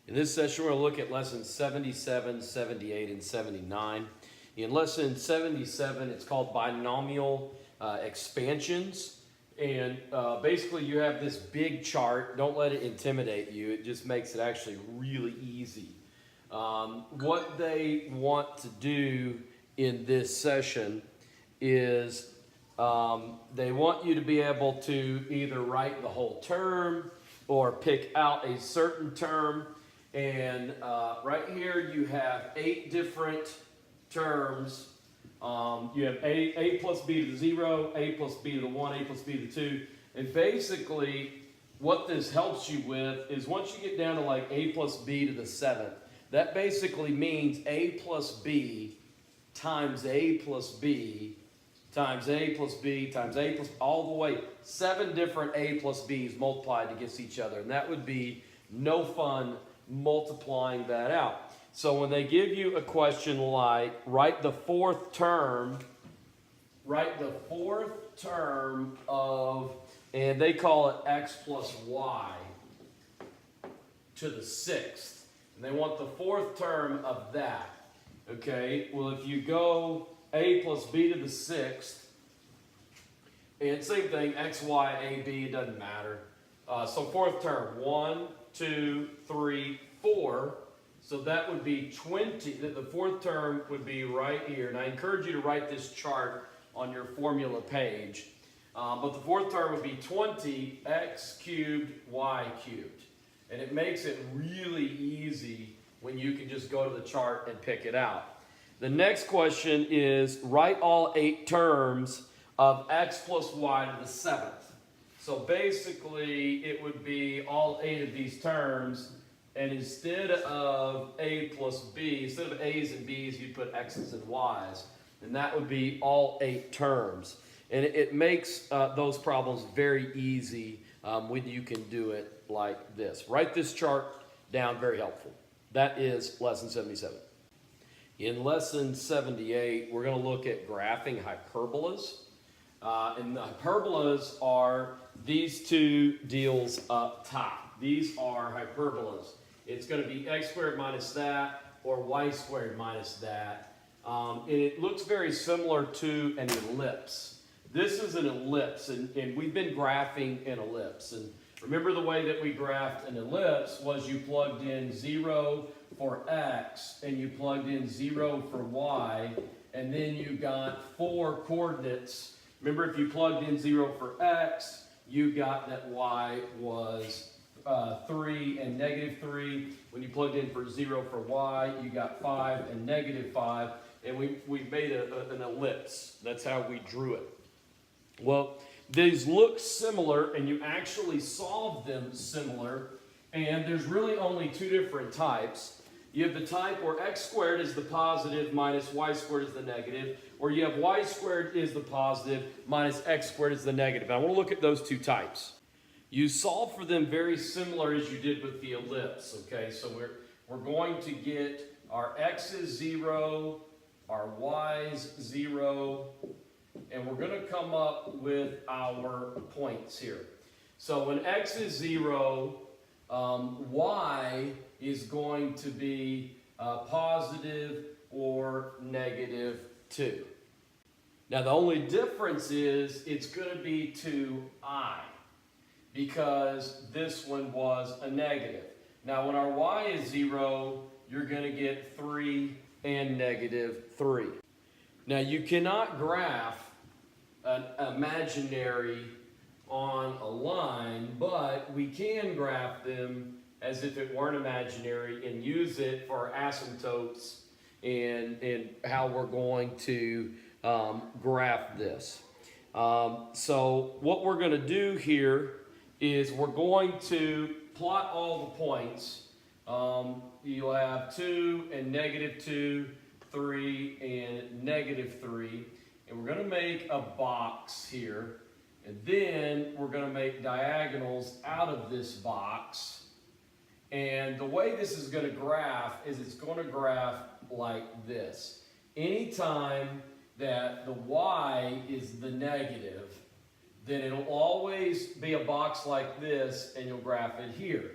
In this session, we're going to look at lessons 77, 78, and 79. In lesson 77, it's called binomial expansions. And basically, you have this big chart. Don't let it intimidate you. It just makes it actually really easy. What they want to do in this session is they want you to be able to either write the whole term or pick out a certain term. And right here you have 8 different terms. You have a plus b to the 0, a plus b to the 1, a plus b to the 2. And basically what this helps you with is once you get down to like a plus b to the 7th, that basically means a plus b times a plus b times a plus b times a plus, all the way 7 different a plus b's multiplied against each other. And that would be no fun multiplying that out. So when they give you a question like, write the fourth term of, and they call it x plus y to the 6th. And they want the fourth term of that. Okay, well if you go a plus b to the 6th, and same thing, x, y, a, b, it doesn't matter. So fourth term, 1, 2, 3, 4. So that would be 20. The fourth term would be right here. And I encourage you to write this chart on your formula page. But the fourth term would be 20 x cubed y cubed. And it makes it really easy when you can just go to the chart and pick it out. The next question is write all 8 terms of x plus y to the 7th. So basically it would be all 8 of these terms, and instead of a plus b, instead of a's and b's, you'd put x's and y's, and that would be all 8 terms. And it makes those problems very easy when you can do it like this. Write this chart down, very helpful. That is lesson 77. In lesson 78, we're going to look at graphing hyperbolas. And the hyperbolas are these two deals up top. These are hyperbolas. It's going to be x squared minus that or y squared minus that. And it looks very similar to an ellipse. This is an ellipse, and we've been graphing an ellipse. And remember the way that we graphed an ellipse was you plugged in 0 for x and you plugged in 0 for y, and then you got 4 coordinates. Remember, if you plugged in 0 for x, you got that y was 3 and negative 3. When you plugged in for 0 for y, you got 5 and negative 5. And we made an ellipse. That's how we drew it. Well, these look similar, and you actually solve them similar. And there's really only 2 different types. You have the type where x squared is the positive minus y squared is the negative, or you have y squared is the positive minus x squared is the negative. And I want to look at those 2 types. You solve for them very similar as you did with the ellipse, okay? So we're going to get our x is 0, our y is 0, and we're going to come up with our points here. So when x is 0, y is going to be positive or negative 2. Now the only difference is it's going to be 2i because this one was a negative. Now when our y is 0, you're going to get 3 and negative 3. Now you cannot graph an imaginary on a line, but we can graph them as if it weren't imaginary and use it for asymptotes and how we're going to graph this. So what we're going to do here is we're going to plot all the points. You'll have 2 and negative 2, 3 and negative 3. And we're going to make a box here. And then we're going to make diagonals out of this box. And the way this is going to graph is it's going to graph like this. Anytime that the y is the negative, then it'll always be a box like this, and you'll graph it here.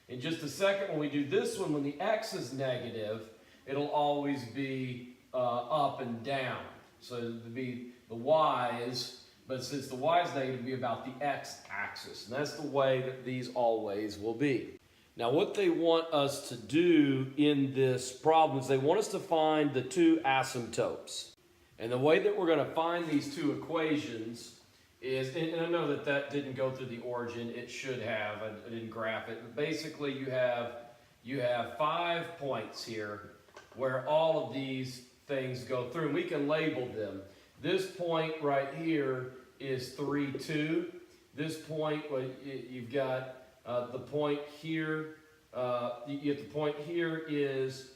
In just a second, when we do this one, when the x is negative, it'll always be up and down. So it'll be the y's, but since the y is negative, it'll be about the x-axis. And that's the way that these always will be. Now what they want us to do in this problem is they want us to find the two asymptotes. And the way that we're going to find these two equations is, and I know that that didn't go through the origin, it should have, I didn't graph it, but basically you have 5 points here where all of these things go through, and we can label them. This point right here is 3, 2. This point, well, you've got the point here, the point here is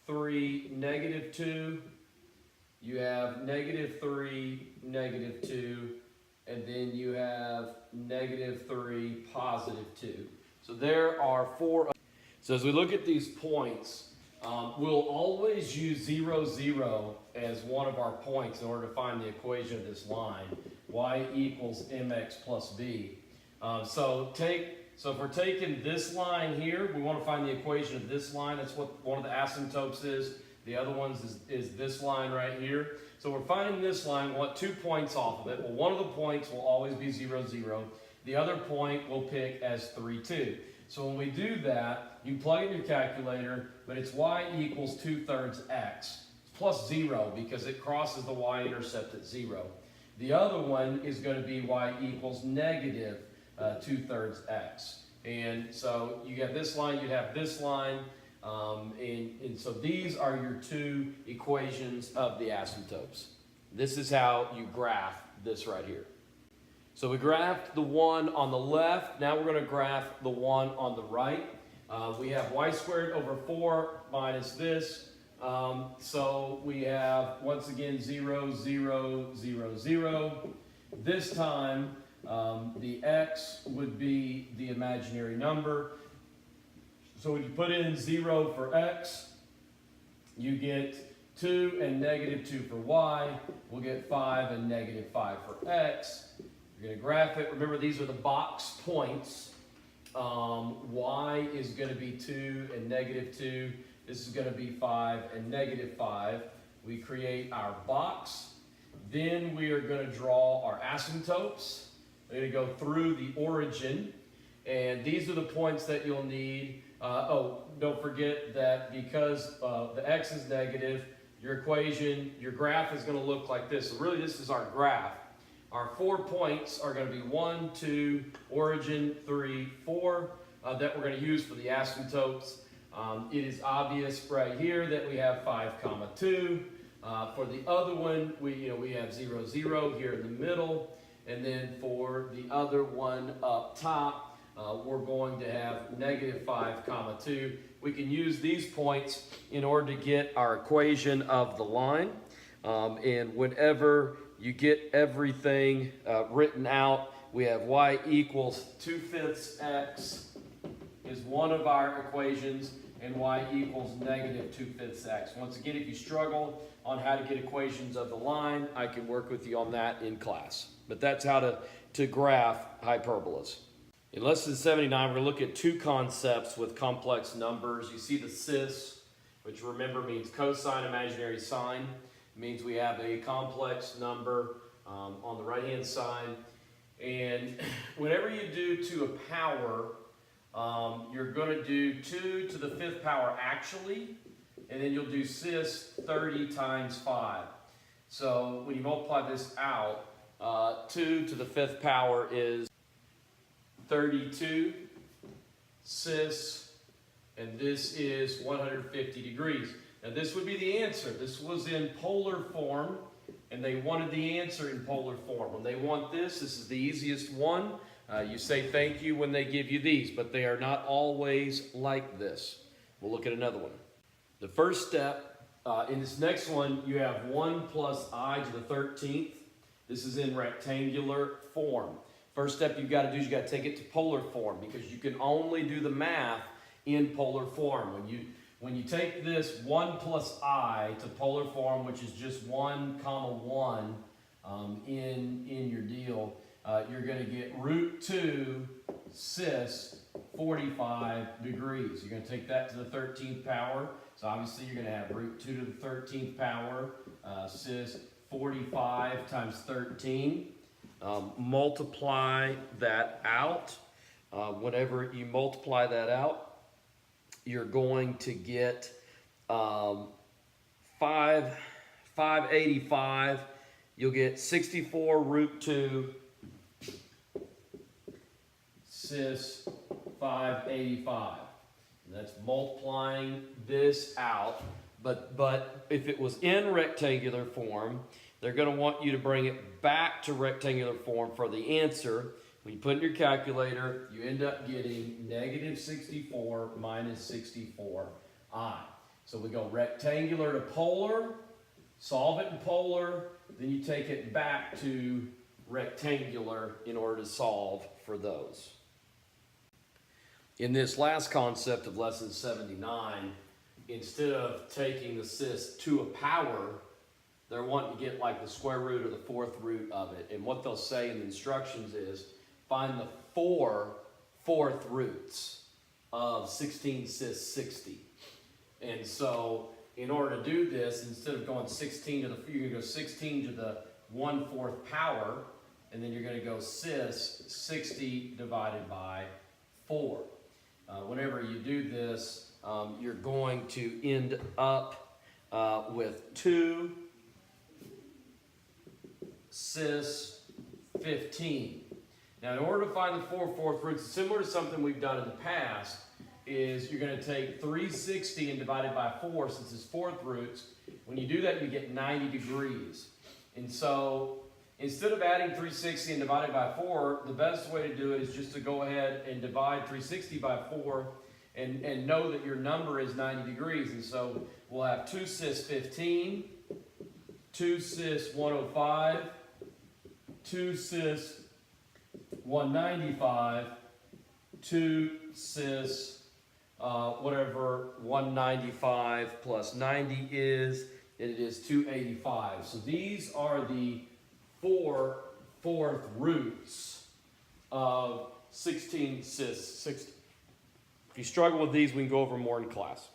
3, negative 2. You have negative 3, negative 2, and then you have negative 3, positive 2. So there are 4. So as we look at these points, we'll always use 0, 0 as one of our points in order to find the equation of this line, y equals mx plus b. So if we're taking this line here, we want to find the equation of this line. That's what one of the asymptotes is. The other one is this line right here. So we're finding this line. We want 2 points off of it. Well, one of the points will always be 0, 0. The other point we'll pick as 3, 2. So when we do that, you plug in your calculator, but it's y equals 2/3 x. It's plus 0 because it crosses the y-intercept at 0. The other one is going to be y equals negative 2/3 x. And so you have this line, you have this line, and so these are your two equations of the asymptotes. This is how you graph this right here. So we graphed the one on the left. Now we're going to graph the one on the right. We have y squared over 4 minus this. So we have, once again, 0, 0, 0, 0. This time, the x would be the imaginary number. So when you put in 0 for x, you get 2 and negative 2 for y. We'll get 5 and negative 5 for x. You're going to graph it. Remember, these are the box points. Y is going to be 2 and negative 2. This is going to be 5 and negative 5. We create our box. Then we are going to draw our asymptotes. We're going to go through the origin. And these are the points that you'll need. Don't forget that because the x is negative, your equation, your graph is going to look like this. So really, this is our graph. Our 4 points are going to be 1, 2, origin, 3, 4 that we're going to use for the asymptotes. It is obvious right here that we have 5, 2. For the other one, we have 0, 0 here in the middle. And then for the other one up top, we're going to have negative 5, 2. We can use these points in order to get our equation of the line. And whenever you get everything written out, we have y equals 2/5 x is one of our equations, and y equals negative 2/5 x. Once again, if you struggle on how to get equations of the line, I can work with you on that in class. But that's how to graph hyperbolas. In lesson 79, we're going to look at two concepts with complex numbers. You see the cis, which remember means cosine imaginary sine. It means we have a complex number on the right-hand side. And whenever you do to a power, you're going to do 2 to the 5th power actually, and then you'll do cis 30 times 5. So when you multiply this out, 2 to the 5th power is 32 cis, and this is 150 degrees. Now this would be the answer. This was in polar form, and they wanted the answer in polar form. When they want this is the easiest one. You say thank you when they give you these, but they are not always like this. We'll look at another one. The first step, in this next one, you have 1 plus I to the 13th. This is in rectangular form. First step you've got to do is you've got to take it to polar form, because you can only do the math in polar form. When you take this 1 plus I to polar form, which is just 1 comma 1 in your deal, you're going to get root 2 cis 45 degrees. You're going to take that to the 13th power. So obviously you're going to have root 2 to the 13th power, cis 45 times 13. Multiply that out. Whenever you multiply that out, you're going to get 585. You'll get 64 root 2 cis 585. And that's multiplying this out. But if it was in rectangular form, they're going to want you to bring it back to rectangular form for the answer. When you put in your calculator, you end up getting negative 64 minus 64i. So we go rectangular to polar, solve it in polar, then you take it back to rectangular in order to solve for those. In this last concept of lesson 79, instead of taking the cis to a power, they're wanting to get like the square root or the fourth root of it. And what they'll say in the instructions is, find the 4 fourth roots of 16 cis 60. And so in order to do this, instead of going 16 to the, you're going to go 16 to the 1/4 power, and then you're going to go cis 60 divided by 4. Whenever you do this, you're going to end up with 2 cis 15. Now, in order to find the 4 fourth roots, similar to something we've done in the past, is you're going to take 360 and divide it by 4 since it's fourth roots. When you do that, you get 90 degrees. And so instead of adding 360 and dividing by 4, the best way to do it is just to go ahead and divide 360 by 4 and know that your number is 90 degrees. And so we'll have 2 cis 15, 2 cis 105, 2 cis 195, 2 cis whatever 195 plus 90 is, and it is 285. So these are the 4 fourth roots of 16 cis 60. If you struggle with these, we can go over more in class.